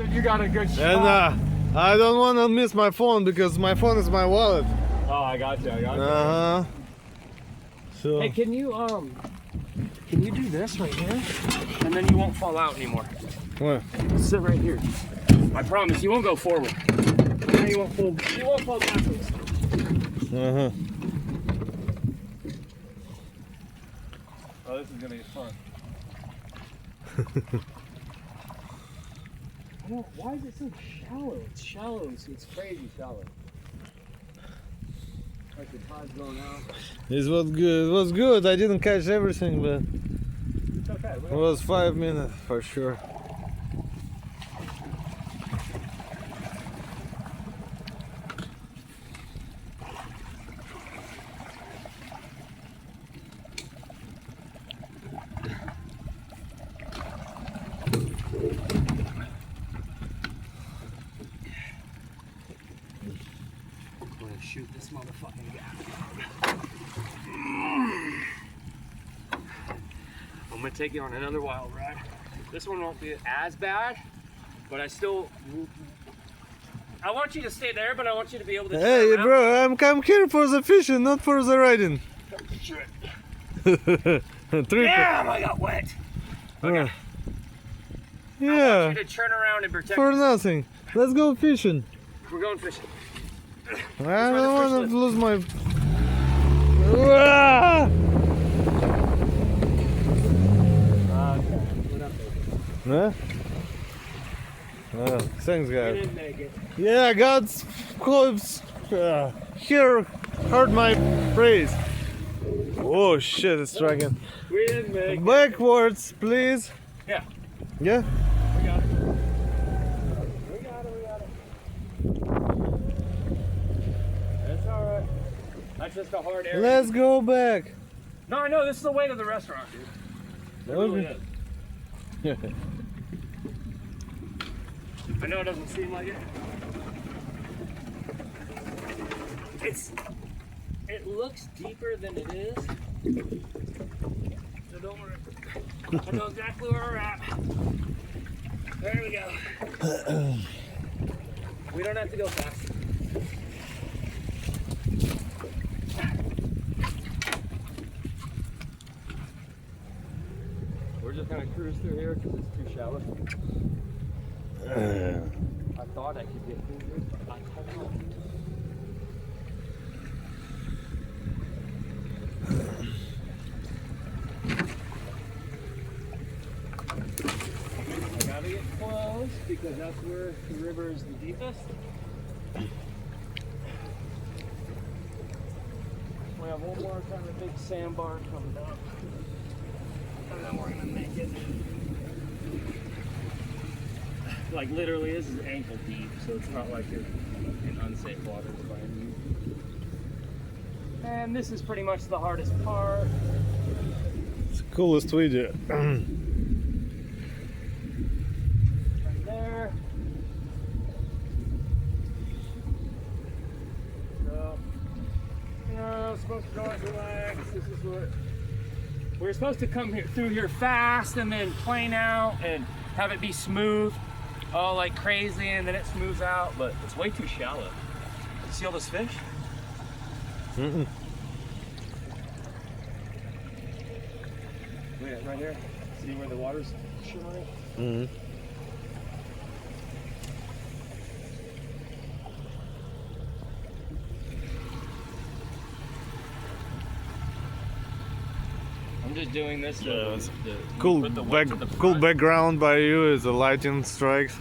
You got a good shot. And I don't want to miss my phone because my phone is my wallet. Oh, I got you. So. Hey, can you do this right here? And then you won't fall out anymore. What? Sit right here. I promise you won't go forward. And you won't fall backwards. Oh, this is gonna get fun. Why is it so shallow? It's shallow. It's crazy shallow. Like the tide's going out. It was good. It was good. I didn't catch everything, but It's okay. it was 5 minutes for sure. Shoot this motherfucking guy. I'm gonna take you on another wild ride. This one won't be as bad, but I want you to stay there, but I want you to be able to. Hey, bro, I'm here for the fishing, not for the riding. Shit. Triple. Damn, I got wet. Okay. Yeah. I want you to turn around and protect For yourself. nothing. Let's go fishing. We're going fishing. I don't want to lose my. Ah! Huh? Oh, thanks, You guys. didn't make it. Yeah, God's clothes here heard my praise. Oh shit, it's dragging. We didn't make it. Backwards, please. Yeah. Yeah? We got it. We got it. It's alright. That's just a hard area. Let's go back. No, I know. This is the way to the restaurant, dude. It really is. I know it doesn't seem like it. It looks deeper than it is. So don't worry. I know exactly where we're at. There we go. We don't have to go fast. We're just gonna cruise through here because it's too shallow. I thought I could get through here, but I cannot. I gotta get close because that's where the river is the deepest. We have one more kind of big sandbar coming up. And then we're gonna make it. Like literally, this is ankle deep, so it's not like you're in unsafe waters by any means. And this is pretty much the hardest part. It's the coolest video. Right there. So, you know, supposed to go and relax. This is what we're supposed to come here through here fast and then plane out and have it be smooth. Oh, like crazy, and then it smooths out, but it's way too shallow. You see all this fish? Mm-mm. Wait, right here. See where the water's shimmering? Mm-hmm. I'm just doing this. Yeah, to cool put the wood to the cool front. background by you is the lighting strikes.